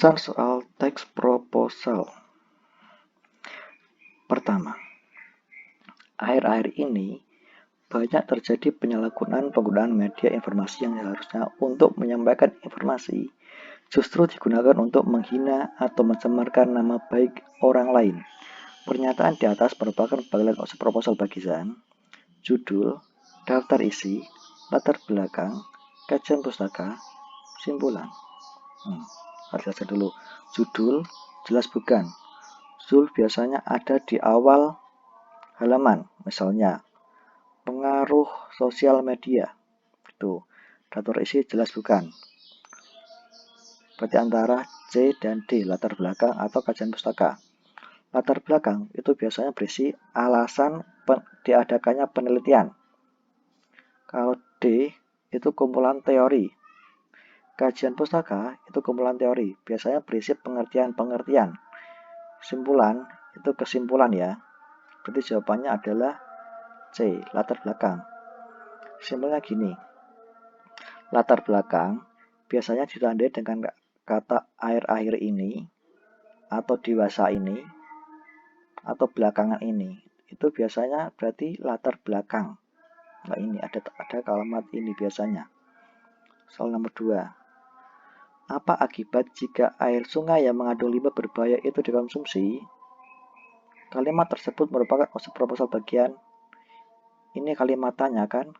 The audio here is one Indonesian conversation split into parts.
Soal teks proposal. Pertama, akhir-akhir ini banyak terjadi penyalahgunaan penggunaan media informasi yang seharusnya untuk menyampaikan informasi justru digunakan untuk menghina atau mencemarkan nama baik orang lain. Pernyataan di atas merupakan bagian proposal bagian, judul, daftar isi, latar belakang, kajian pustaka, simpulan. Harus jelaskan dulu. Judul, jelas bukan. Judul biasanya ada di awal halaman, misalnya pengaruh sosial media. Itu. Daftar isi jelas bukan. Berarti antara C dan D, latar belakang atau kajian pustaka. Latar belakang itu biasanya berisi alasan diadakannya penelitian. Kalau D itu kumpulan teori. Kajian pustaka itu kumpulan teori, biasanya berisi pengertian-pengertian. Simpulan itu kesimpulan ya. Berarti jawabannya adalah C, latar belakang. Simpelnya gini. Latar belakang biasanya ditandai dengan kata akhir-akhir ini, atau dewasa ini, atau belakangan ini. Itu biasanya berarti latar belakang. Nah ini ada kalimat ini biasanya. Soal nomor 2. Apa akibat jika air sungai yang mengandung limbah berbahaya itu dikonsumsi? Kalimat tersebut merupakan proposal bagian. Ini kalimat tanya kan?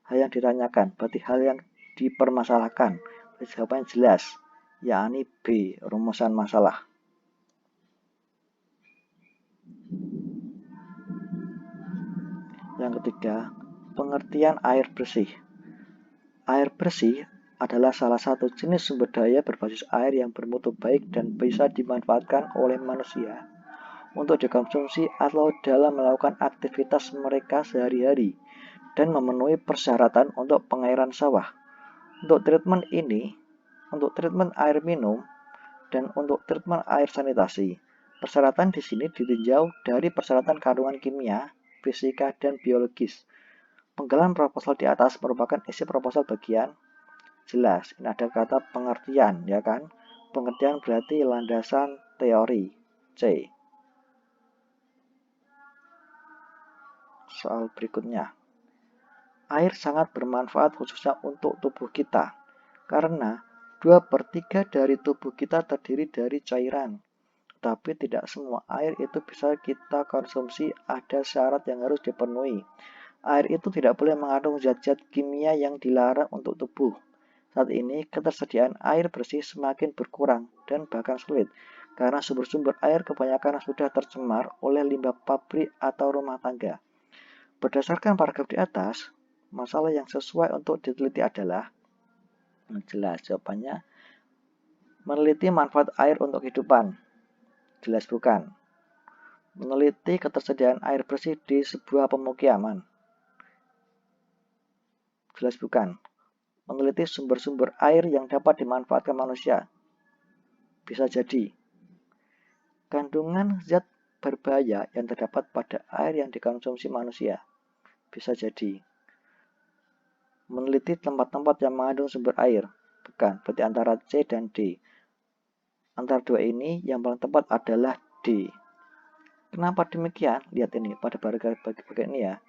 Hal yang ditanyakan, berarti hal yang dipermasalahkan. Jawabannya jelas, yakni B, rumusan masalah. Yang ketiga, pengertian air bersih. Air bersih adalah salah satu jenis sumber daya berbasis air yang bermutu baik dan bisa dimanfaatkan oleh manusia untuk dikonsumsi atau dalam melakukan aktivitas mereka sehari-hari dan memenuhi persyaratan untuk pengairan sawah. Untuk treatment air minum dan untuk treatment air sanitasi, persyaratan di sini ditinjau dari persyaratan kandungan kimia, fisika, dan biologis. Penggalan proposal di atas merupakan isi proposal bagian. Jelas, ini ada kata pengertian, ya kan? Pengertian berarti landasan teori. C. Soal berikutnya. Air sangat bermanfaat khususnya untuk tubuh kita, karena 2/3 dari tubuh kita terdiri dari cairan. Tapi tidak semua air itu bisa kita konsumsi, ada syarat yang harus dipenuhi. Air itu tidak boleh mengandung zat-zat kimia yang dilarang untuk tubuh. Saat ini, ketersediaan air bersih semakin berkurang dan bahkan sulit, karena sumber-sumber air kebanyakan sudah tercemar oleh limbah pabrik atau rumah tangga. Berdasarkan paragraf di atas, masalah yang sesuai untuk diteliti adalah, jelas jawabannya, meneliti manfaat air untuk kehidupan. Jelas bukan. Meneliti ketersediaan air bersih di sebuah pemukiman. Jelas bukan. Meneliti sumber-sumber air yang dapat dimanfaatkan manusia. Bisa jadi. Kandungan zat berbahaya yang terdapat pada air yang dikonsumsi manusia. Bisa jadi. Meneliti tempat-tempat yang mengandung sumber air. Bukan, berarti antara C dan D. Antara dua ini yang paling tepat adalah D. Kenapa demikian? Lihat ini pada bagian ini ya.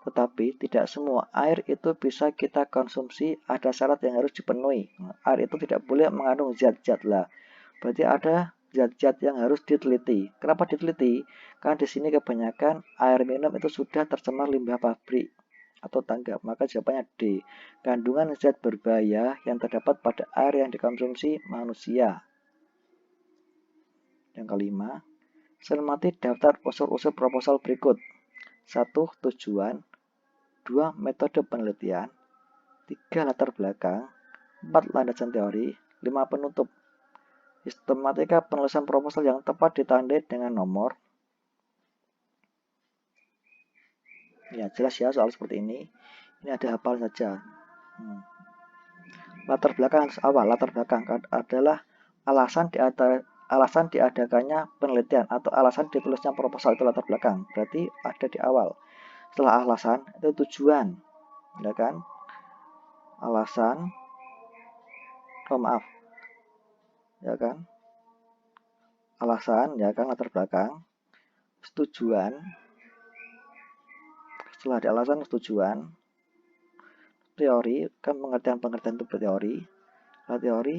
Tetapi tidak semua air itu bisa kita konsumsi, ada syarat yang harus dipenuhi. Air itu tidak boleh mengandung zat-zat lah. Berarti ada zat-zat yang harus diteliti. Kenapa diteliti? Karena di sini kebanyakan air minum itu sudah tercemar limbah pabrik atau tangga. Maka jawabannya D. Kandungan zat berbahaya yang terdapat pada air yang dikonsumsi manusia. Yang kelima, cermati daftar unsur-unsur proposal berikut. 1. Tujuan. 2. Metode penelitian. 3. Latar belakang. 4. Landasan teori. 5. Penutup. Sistematika penulisan proposal yang tepat ditandai dengan nomor. Ya, jelas ya soal seperti ini. Ini ada hafal saja. Latar belakang awal. Latar belakang adalah alasan diadakannya penelitian atau alasan ditulisnya proposal, itu latar belakang. Berarti ada di awal. Setelah alasan itu tujuan, ya kan? Alasan, ya kan? alasan, ya kan, latar belakang, tujuan. Setelah ada alasan, tujuan, teori, kan pengertian itu berteori. Teori,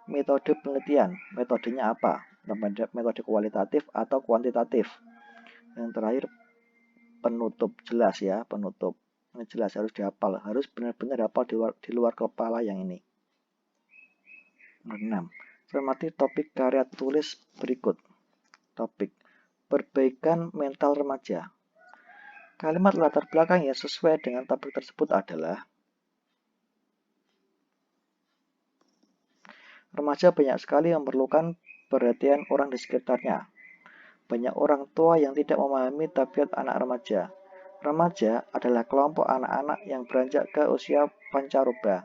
metode penelitian, metodenya apa? Metode kualitatif atau kuantitatif. Yang terakhir, penutup, jelas ya, penutup. Ini jelas, harus dihafal, harus benar-benar hafal di luar kepala yang ini. Nomor 6. Cermati topik karya tulis berikut. Topik, perbaikan mental remaja. Kalimat latar belakang yang sesuai dengan topik tersebut adalah remaja banyak sekali yang memerlukan perhatian orang di sekitarnya. Banyak orang tua yang tidak memahami tabiat anak remaja. Remaja adalah kelompok anak-anak yang beranjak ke usia pancaroba.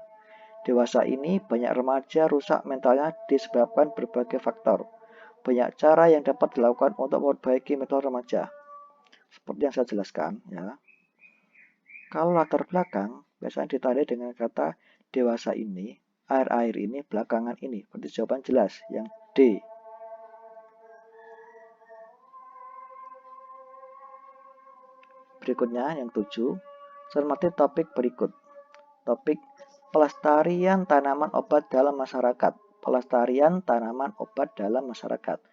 Dewasa ini banyak remaja rusak mentalnya disebabkan berbagai faktor. Banyak cara yang dapat dilakukan untuk memperbaiki mental remaja. Seperti yang saya jelaskan, ya. Kalau latar belakang biasanya ditandai dengan kata dewasa ini, akhir-akhir ini, belakangan ini. Berarti jawaban jelas yang D. Berikutnya yang 7. Cermati topik berikut. Topik pelestarian tanaman obat dalam masyarakat. Pelestarian tanaman obat dalam masyarakat.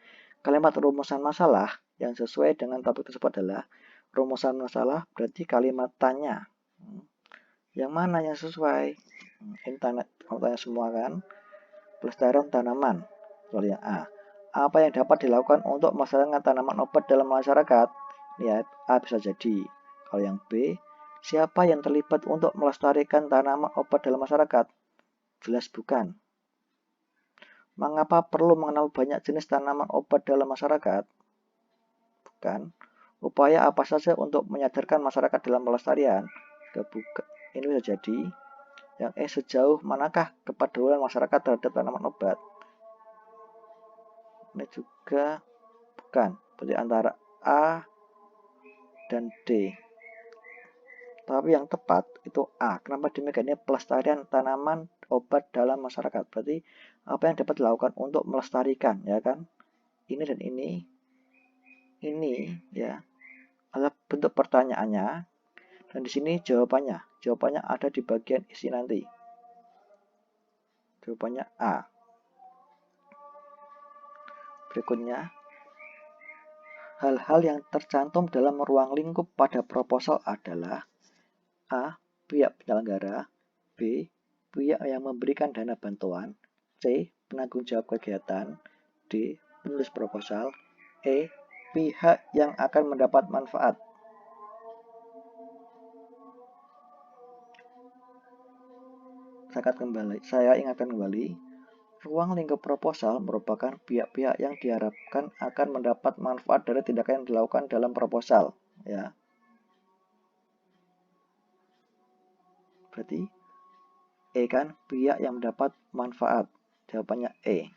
Kalimat rumusan masalah yang sesuai dengan topik tersebut adalah rumusan masalah berarti kalimat tanya. Yang mana yang sesuai? Internet, kalau tanya semua kan. Pelestarian tanaman. Soal yang A. Apa yang dapat dilakukan untuk melestarikan tanaman obat dalam masyarakat? Ya, A bisa jadi. Kalau yang B, siapa yang terlibat untuk melestarikan tanaman obat dalam masyarakat? Jelas bukan. Mengapa perlu mengenal banyak jenis tanaman obat dalam masyarakat? Bukan. Upaya apa saja untuk menyadarkan masyarakat dalam pelestarian? Bukan. Ini bisa jadi. Yang E, sejauh manakah kepedulian masyarakat terhadap tanaman obat? Ini juga bukan. Berarti antara A dan D. Tapi yang tepat itu A. Kenapa demikian? Ini pelestarian tanaman obat dalam masyarakat. Berarti apa yang dapat dilakukan untuk melestarikan, ya kan? Ini dan ini ya adalah bentuk pertanyaannya. Dan di sini jawabannya. Jawabannya ada di bagian isi nanti. Jawabannya A. Berikutnya, hal-hal yang tercantum dalam ruang lingkup pada proposal adalah A. Pihak penyelenggara, B. Pihak yang memberikan dana bantuan, C. Penanggung jawab kegiatan, D. Penulis proposal, E. Pihak yang akan mendapat manfaat. Saya ingatkan kembali, ruang lingkup proposal merupakan pihak-pihak yang diharapkan akan mendapat manfaat dari tindakan yang dilakukan dalam proposal, ya. Berarti E kan, pihak yang mendapat manfaat. Jawabannya E.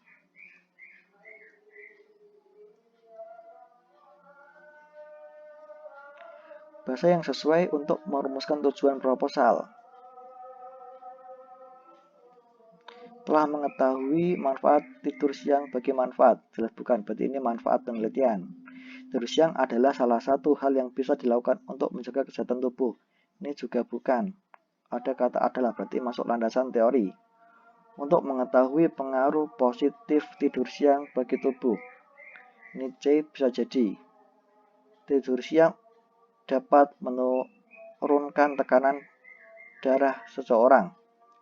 Bahasa yang sesuai untuk merumuskan tujuan proposal. Telah mengetahui manfaat tidur siang bagi manfaat. Jelas bukan, berarti ini manfaat penelitian. Tidur siang adalah salah satu hal yang bisa dilakukan untuk menjaga kesehatan tubuh. Ini juga bukan. Ada kata adalah, berarti masuk landasan teori. Untuk mengetahui pengaruh positif tidur siang bagi tubuh. Ini C bisa jadi. Tidur siang dapat menurunkan tekanan darah seseorang.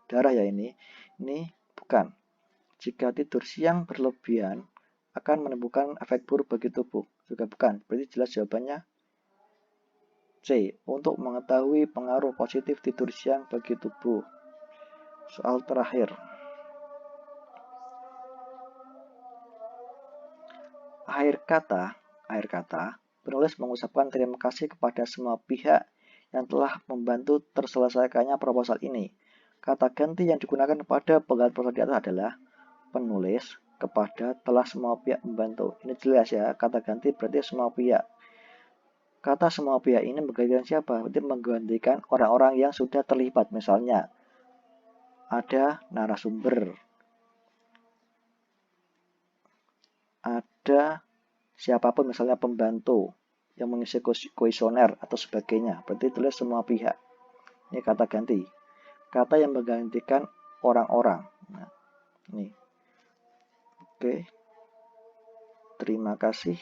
Darah ya ini bukan. Jika tidur siang berlebihan akan menimbulkan efek buruk bagi tubuh. Juga bukan. Berarti jelas jawabannya C. Untuk mengetahui pengaruh positif tidur siang bagi tubuh. Soal terakhir. Akhir kata, penulis mengucapkan terima kasih kepada semua pihak yang telah membantu terselesaikannya proposal ini. Kata ganti yang digunakan pada pengganti proposal di atas adalah penulis kepada telah semua pihak membantu. Ini jelas ya, kata ganti berarti semua pihak. Kata semua pihak ini menggantikan siapa? Berarti menggantikan orang-orang yang sudah terlibat. Misalnya, ada narasumber, ada ada siapapun, misalnya pembantu yang mengisi kuesioner atau sebagainya, berarti tulis semua pihak. Ini kata ganti, kata yang menggantikan orang-orang. Nah, ini. Oke, terima kasih.